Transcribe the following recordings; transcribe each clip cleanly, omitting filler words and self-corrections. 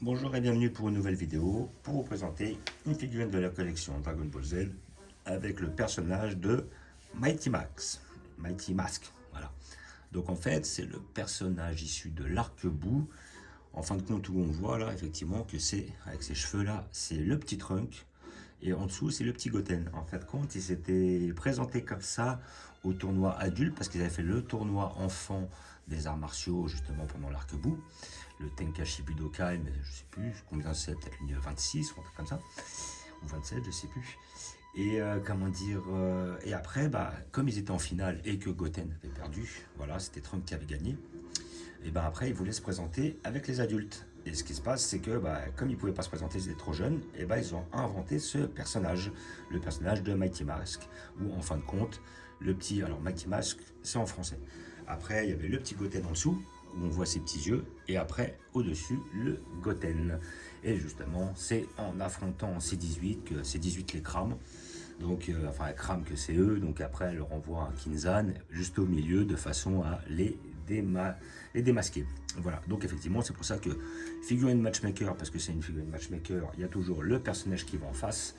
Bonjour et bienvenue pour une nouvelle vidéo pour vous présenter une figurine de la collection Dragon Ball Z avec le personnage de Mighty Max, Mighty Mask, voilà. Donc en fait c'est le personnage issu de l'Arc-Bout. En fin de compte où on voit là effectivement que c'est, avec ces cheveux là, c'est le petit Trunk et en dessous c'est le petit Goten. En fin de compte il s'était présenté comme ça au tournoi adulte parce qu'ils avaient fait le tournoi enfant des arts martiaux justement pendant l'Arc-Bout, le Tenkaichi Budokai, mais je sais plus combien c'est, peut-être une 26 ou un truc comme ça, ou 27, je sais plus. Et comment dire, et après, bah, comme ils étaient en finale et que Goten avait perdu, voilà, c'était Trump qui avait gagné, et ben après, ils voulaient se présenter avec les adultes. Et ce qui se passe, c'est que bah, comme ils ne pouvaient pas se présenter, ils étaient trop jeunes, et ben ils ont inventé ce personnage, le personnage de Mighty Mask, où en fin de compte, le petit, alors Mighty Mask, c'est en français. Après, il y avait le petit Goten en dessous, où on voit ses petits yeux, et après, au-dessus, le Goten. Et justement, c'est en affrontant C18 que C18 les crame. Donc, enfin, elle crame que c'est eux, donc après, elle leur envoie un Kinzan juste au milieu de façon à les démasquer. Voilà, donc effectivement, c'est pour ça que figurine matchmaker, parce que c'est une figurine matchmaker, il y a toujours le personnage qui va en face.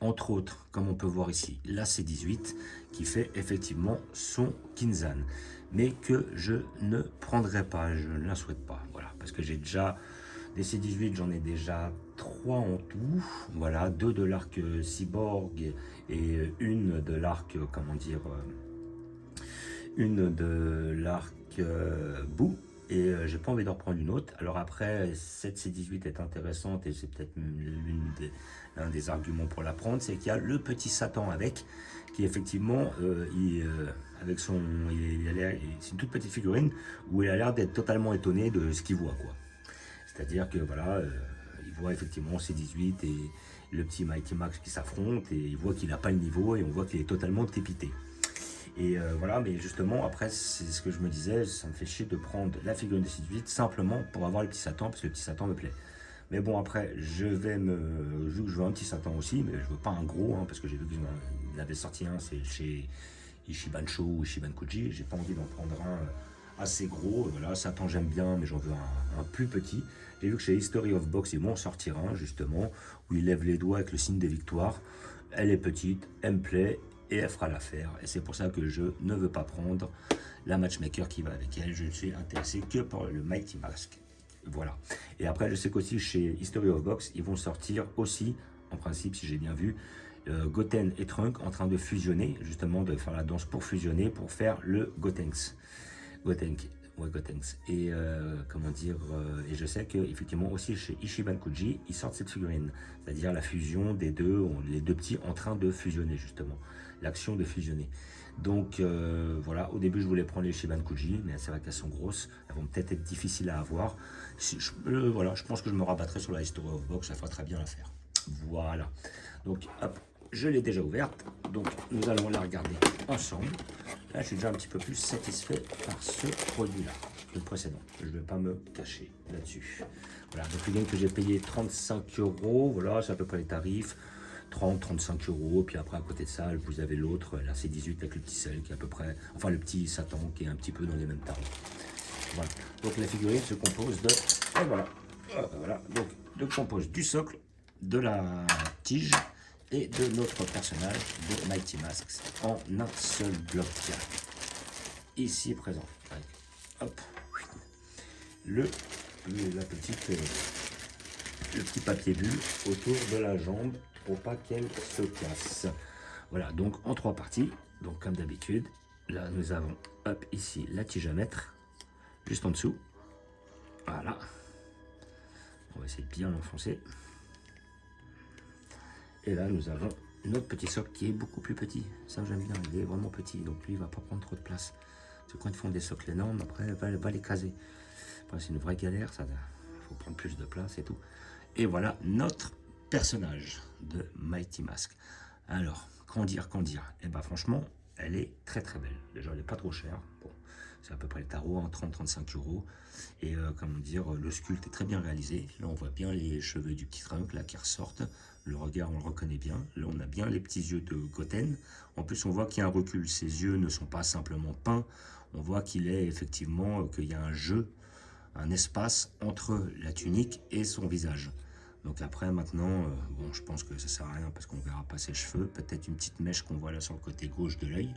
Entre autres, comme on peut voir ici, la C18 qui fait effectivement son Kinzan, mais que je ne prendrai pas, je ne la souhaite pas, voilà, parce que j'ai déjà des C18, j'en ai déjà 3 en tout, voilà, 2 de l'arc cyborg et une de l'arc, comment dire, une de l'arc bout. Et j'ai pas envie d'en reprendre une autre. Alors après, cette C18 est intéressante et c'est peut-être l'un des arguments pour la prendre, c'est qu'il y a le petit Satan avec, qui effectivement, avec son, c'est une toute petite figurine où il a l'air d'être totalement étonné de ce qu'il voit, quoi. C'est-à-dire que voilà, il voit effectivement C18 et le petit Mighty Max qui s'affrontent et il voit qu'il n'a pas le niveau et on voit qu'il est totalement dépité. Et voilà, mais justement, après, c'est ce que je me disais, ça me fait chier de prendre la figurine de C18 simplement pour avoir le petit Satan, parce que le petit Satan me plaît. Mais bon, après, je vais me. Vu que je veux un petit Satan aussi, mais je veux pas un gros, hein, parce que j'ai vu qu'il en avait sorti un, c'est chez Ishibansho ou Ishibankuji. J'ai pas envie d'en prendre un assez gros. Voilà, Satan, j'aime bien, mais j'en veux un plus petit. J'ai vu que chez History of Box, ils vont en sortir un, justement, où il lève les doigts avec le signe des victoires. Elle est petite, elle me plaît, et elle fera l'affaire. Et c'est pour ça que je ne veux pas prendre la matchmaker qui va avec elle. Je ne suis intéressé que par le Mighty Mask. Voilà. Et après, je sais qu'aussi chez History of Box, ils vont sortir aussi, en principe, si j'ai bien vu, Goten et Trunk en train de fusionner, justement de faire la danse pour fusionner, pour faire le Gotenks. Gotenks. Ouais, Gotenks. Et comment dire, et je sais qu'effectivement aussi chez Ichiban Kuji, ils sortent cette figurine, c'est-à-dire la fusion des deux, les deux petits en train de fusionner justement, l'action de fusionner. Donc voilà, au début je voulais prendre les Ichiban Kuji, mais c'est vrai qu'elles sont grosses, elles vont peut-être être difficiles à avoir. Voilà, je pense que je me rabattrai sur la History of Box, ça fera très bien l'affaire. Voilà. Donc hop, je l'ai déjà ouverte, donc nous allons la regarder ensemble. Là, je suis déjà un petit peu plus satisfait par ce produit-là que le précédent. Je ne vais pas me cacher là-dessus. Voilà, donc le game que j'ai payé 35 €, voilà, c'est à peu près les tarifs. 30-35 €, puis après à côté de ça, vous avez l'autre, la C18 avec le petit sel qui est à peu près, enfin le petit Satan qui est un petit peu dans les mêmes tarifs. Voilà, donc la figurine se compose de, et voilà, voilà, donc de compose du socle, de la tige, et de notre personnage de Mighty Masks en un seul bloc ici présent avec, hop, la petite, le petit papier bulle autour de la jambe pour pas qu'elle se casse. Voilà, donc en 3 parties, donc comme d'habitude, là nous avons hop ici la tige à mettre juste en dessous, voilà, on va essayer de bien l'enfoncer. Et là, nous avons notre petit socle qui est beaucoup plus petit. Ça, j'aime bien, il est vraiment petit. Donc, lui, il ne va pas prendre trop de place. Parce que quand ils font des socles énormes, après, elle va l'écraser. Enfin, c'est une vraie galère, ça. Il faut prendre plus de place et tout. Et voilà notre personnage de Mighty Mask. Alors, qu'en dire, qu'en dire? Eh bien, franchement, elle est très très belle. Déjà, elle n'est pas trop chère. Bon, c'est à peu près le tarot, hein, 30-35 €. Et comment dire, le sculpte est très bien réalisé. Là, on voit bien les cheveux du petit Trunk là qui ressortent. Le regard, on le reconnaît bien. Là, on a bien les petits yeux de Goten. En plus, on voit qu'il y a un recul. Ses yeux ne sont pas simplement peints. On voit qu'il est effectivement, qu'il y a un jeu un espace entre la tunique et son visage. Donc après, maintenant, bon, je pense que ça sert à rien parce qu'on verra pas ses cheveux. Peut-être une petite mèche qu'on voit là sur le côté gauche de l'œil.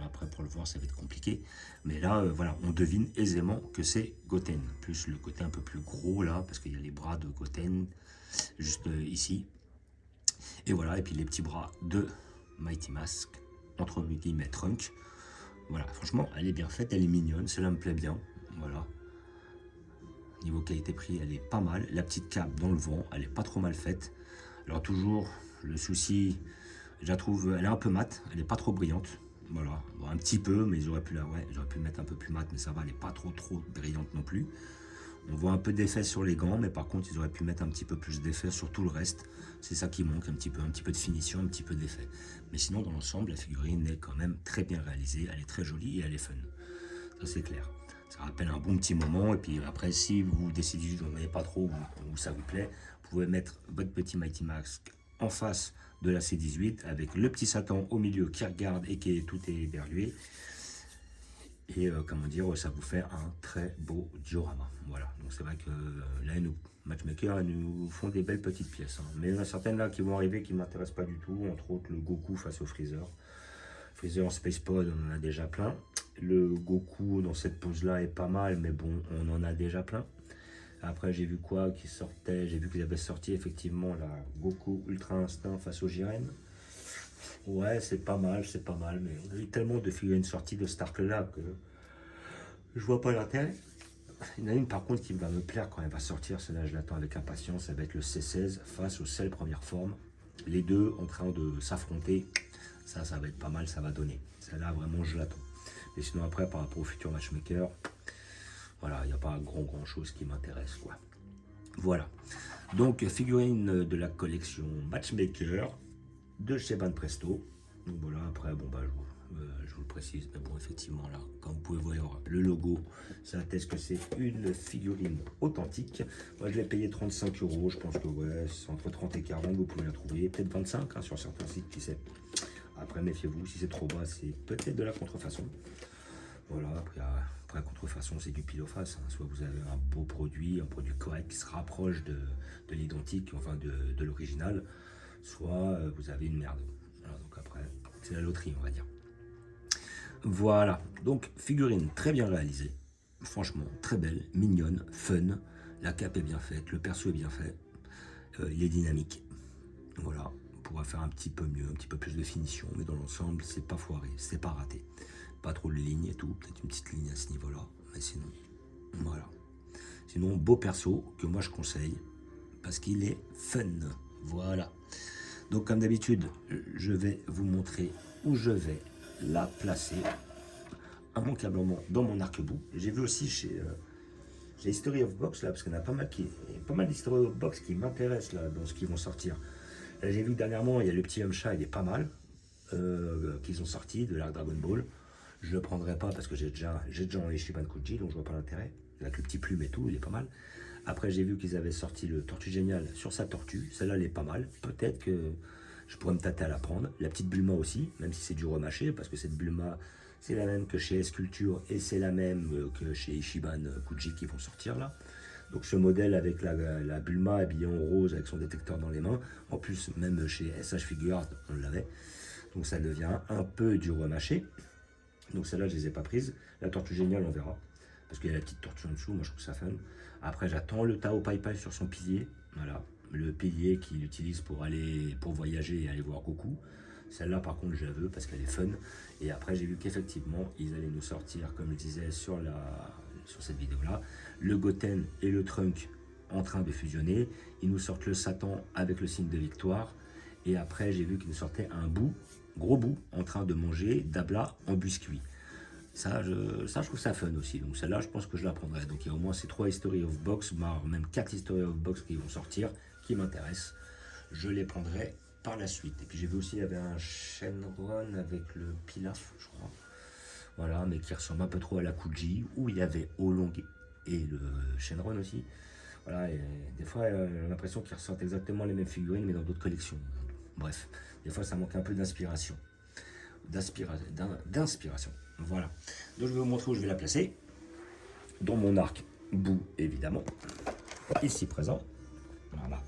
Après, pour le voir, ça va être compliqué. Mais là, voilà, on devine aisément que c'est Goten. Plus le côté un peu plus gros là, parce qu'il y a les bras de Goten juste ici. Et voilà, et puis les petits bras de Mighty Mask, entre guillemets Trunk. Voilà, franchement, elle est bien faite, elle est mignonne, cela me plaît bien. Voilà. Niveau qualité-prix, elle est pas mal. La petite cape dans le vent, elle est pas trop mal faite. Alors toujours, le souci, je la trouve, elle est un peu mate, elle est pas trop brillante. Voilà, bon, un petit peu, mais j'aurais pu j'aurais pu mettre un peu plus mat, mais ça va, elle n'est pas trop brillante non plus. On voit un peu d'effet sur les gants, mais par contre, ils auraient pu mettre un petit peu plus d'effet sur tout le reste. C'est ça qui manque, un petit peu de finition, un petit peu d'effet. Mais sinon, dans l'ensemble, la figurine est quand même très bien réalisée, elle est très jolie et elle est fun. Ça, c'est clair. Ça rappelle un bon petit moment, et puis après, si vous décidez que vous n'en avez pas trop, ou ça vous plaît, vous pouvez mettre votre petit Mighty Mask en face de la C18, avec le petit Satan au milieu qui regarde et qui est tout éberlué. Et comment dire, ça vous fait un très beau diorama. Voilà, donc c'est vrai que là, nous, Matchmaker, ils nous font des belles petites pièces. Hein. Mais il y en a certaines là qui vont arriver qui ne m'intéressent pas du tout, entre autres le Goku face au Freezer. Freezer en Space Pod, on en a déjà plein. Le Goku dans cette pose là est pas mal, mais bon, on en a déjà plein. Après, j'ai vu quoi qui sortait, j'ai vu qu'ils avaient sorti effectivement la Goku Ultra Instinct face au Jiren. Ouais, c'est pas mal, mais on a eu tellement de figurines sorties de Stark là que je vois pas l'intérêt. Il y en a une par contre qui va me plaire quand elle va sortir, celle-là je l'attends avec impatience, ça va être le C16 face au Cell première forme. Les deux en train de s'affronter, ça va être pas mal, ça va donner. Celle-là vraiment je l'attends. Et sinon après par rapport au futur Matchmaker, voilà, il n'y a pas grand chose qui m'intéresse quoi. Voilà. Donc figurine de la collection Matchmaker de chez Van Presto. Donc voilà, après, bon, bah, je vous le précise, mais bon, effectivement, là, comme vous pouvez voir, le logo, ça atteste que c'est une figurine authentique. Moi, je l'ai payé 35 €. Je pense que, ouais, c'est entre 30 et 40, vous pouvez la trouver. Peut-être 25 hein, sur certains sites, qui sait. Après, méfiez-vous, si c'est trop bas, c'est peut-être de la contrefaçon. Voilà, après la contrefaçon, c'est du pile ou face. Hein. Soit vous avez un beau produit, un produit correct qui se rapproche de l'identique, enfin de l'original, soit vous avez une merde. Voilà, donc après, c'est la loterie, on va dire. Voilà, donc figurine très bien réalisée, franchement très belle, mignonne, fun, la cape est bien faite, le perso est bien fait, il est dynamique. Voilà, on pourra faire un petit peu mieux, un petit peu plus de finition, mais dans l'ensemble, c'est pas foiré, c'est pas raté. Pas trop de lignes et tout, peut-être une petite ligne à ce niveau-là, mais sinon, voilà. Sinon, beau perso que moi je conseille, parce qu'il est fun, voilà. Donc comme d'habitude, je vais vous montrer où je vais la placer, immanquablement dans mon arc-bout. J'ai vu aussi chez History of Box, là, parce qu'il y en a pas mal d'History of Box qui m'intéressent là, dans ce qu'ils vont sortir. J'ai vu dernièrement, il y a le petit Yamcha, il est pas mal, qu'ils ont sorti de l'arc Dragon Ball. Je le prendrai pas parce que j'ai déjà un Ichiban Kuji, donc je vois pas l'intérêt. Avec le petit plume et tout, il est pas mal. Après, j'ai vu qu'ils avaient sorti le Tortue Génial sur sa tortue. Celle-là, elle est pas mal. Peut-être que je pourrais me tâter à la prendre. La petite Bulma aussi, même si c'est du remâché, parce que cette Bulma, c'est la même que chez S-Culture et c'est la même que chez Ichiban Kuji qui vont sortir là. Donc ce modèle avec la Bulma habillée en rose avec son détecteur dans les mains. En plus, même chez SH Figuarts, on l'avait. Donc ça devient un peu du remâché. Donc celle-là, je ne les ai pas prises. La tortue géniale, on verra. Parce qu'il y a la petite tortue en dessous, moi je trouve ça fun. Après, j'attends le Tao Pai Pai sur son pilier. Voilà, le pilier qu'il utilise pour voyager et aller voir Goku. Celle-là, par contre, je la veux parce qu'elle est fun. Et après, j'ai vu qu'effectivement, ils allaient nous sortir, comme je disais sur cette vidéo-là, le Goten et le Trunk en train de fusionner. Ils nous sortent le Satan avec le signe de victoire. Et après, j'ai vu qu'ils nous sortaient un bout, gros bout, en train de manger Dabla en biscuit. Ça, je trouve ça fun aussi. Donc celle-là, je pense que je la prendrai. Donc il y a au moins ces 3 History of Box, voire même 4 History of Box qui vont sortir, qui m'intéressent. Je les prendrai par la suite. Et puis j'ai vu aussi, il y avait un Shenron avec le Pilaf, je crois. Voilà, mais qui ressemble un peu trop à la Kuji, où il y avait Oolong et le Shenron aussi. Voilà, et des fois, j'ai l'impression qu'ils ressortent exactement les mêmes figurines, mais dans d'autres collections. Bref, des fois, ça manque un peu d'inspiration. D'inspiration. Voilà. Donc, je vais vous montrer où je vais la placer. Dans mon arc Boo, évidemment, ici présent. Voilà.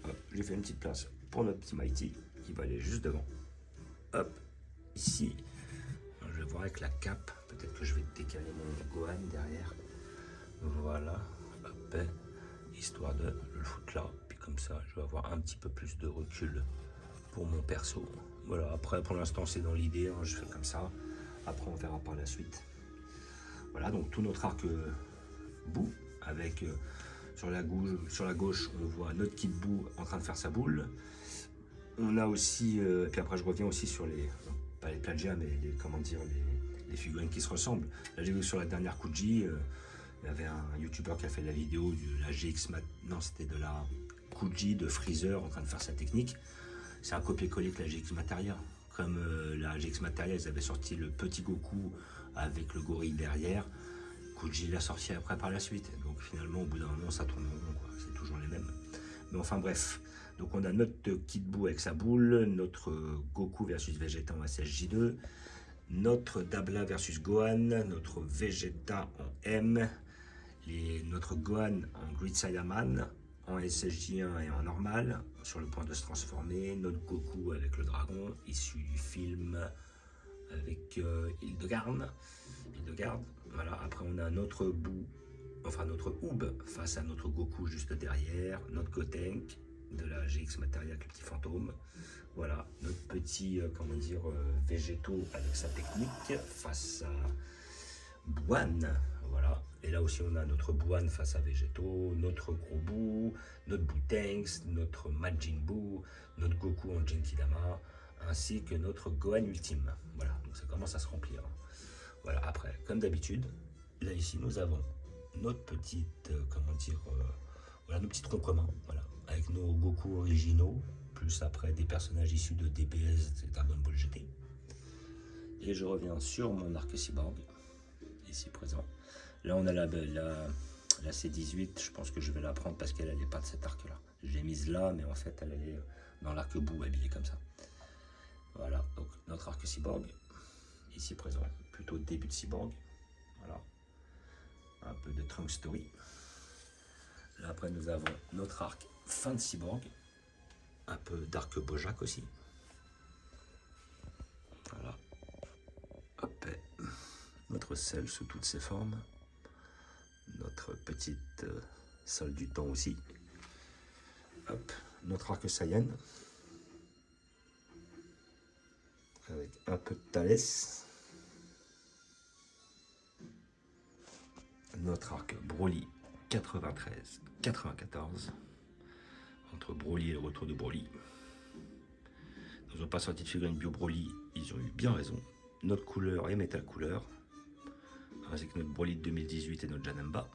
Hop, j'ai fait une petite place pour notre petit Mighty qui va aller juste devant. Hop, ici. Je vais voir avec la cape. Peut-être que je vais décaler mon Gohan derrière. Voilà. Hop, histoire de le foutre là. Puis comme ça, je vais avoir un petit peu plus de recul pour mon perso. Voilà, après, pour l'instant, c'est dans l'idée. Hein, je fais comme ça. Après, on verra par la suite. Voilà, donc tout notre arc Boo avec sur la gauche, on voit notre Kid Boo en train de faire sa boule. On a aussi, puis après je reviens aussi sur les, pas les plagiats, mais les, comment dire, les figurines qui se ressemblent. Là j'ai vu sur la dernière Kuji, il y avait un YouTuber qui a fait la vidéo de la GX non c'était de la Kuji de Freezer en train de faire sa technique. C'est un copier-coller de la GX Materia. Comme la GX Materia, ils avaient sorti le petit Goku avec le gorille derrière. Kuji l'a sorti après par la suite. Donc finalement, au bout d'un moment, ça tourne en rond, quoi. C'est toujours les mêmes. Mais enfin bref. Donc on a notre Kid Boo avec sa boule, notre Goku versus Vegeta en SSJ2, notre Dabla versus Gohan, notre Vegeta en M, notre Gohan en Grid Saiyaman, en SSJ1 et en normal, sur le point de se transformer, notre Goku avec le dragon, issu du film avec Hildegard. Voilà, après on a notre Boo, enfin notre Oob face à notre Goku juste derrière, notre Gotenk de la GX Materia avec le petit fantôme. Voilà, notre petit, comment dire, végétaux avec sa technique face à Buan. Voilà, et là aussi on a notre Buan face à végétaux, notre gros Boo, notre Bootanks, notre Majin Boo, notre Goku en Genkidama, ainsi que notre Gohan ultime. Voilà, donc ça commence à se remplir. Voilà, après, comme d'habitude, là ici nous avons notre petite, comment dire, voilà, nos petits troncs communs, voilà, avec nos Goku originaux, plus après des personnages issus de DBS et Dragon Ball GT. Et je reviens sur mon arc cyborg, ici présent. Là on a la C18, je pense que je vais la prendre parce qu'elle n'allait pas de cet arc là. Je l'ai mise là, mais en fait elle allait dans l'arc Boo habillé comme ça. Voilà, donc notre arc cyborg, ici présent, plutôt début de cyborg. Voilà, un peu de Trunk Story. Là après nous avons notre arc fin de cyborg, un peu d'arc Bojack aussi. Voilà, hop, notre Cell sous toutes ses formes, notre petite Sol du temps aussi. Hop, notre arc Saiyan avec un peu de Thalès. Notre arc Broly 93-94, entre Broly et le retour de Broly. Ils n'ont pas sorti de figurine Bio Broly, ils ont eu bien raison. Notre couleur est Metal Couleur, ainsi que notre Broly de 2018 et notre Janemba,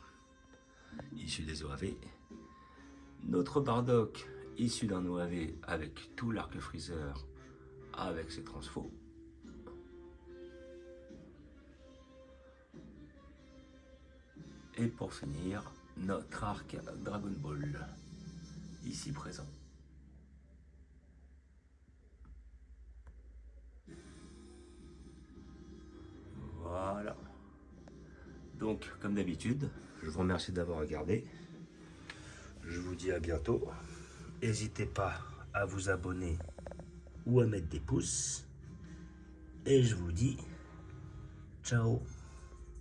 issu des OAV. Notre Bardock, issu d'un OAV avec tout l'arc Freezer, avec ses transfos. Et pour finir, notre arc Dragon Ball, ici présent. Voilà. Donc, comme d'habitude, je vous remercie d'avoir regardé. Je vous dis à bientôt. N'hésitez pas à vous abonner ou à mettre des pouces. Et je vous dis ciao.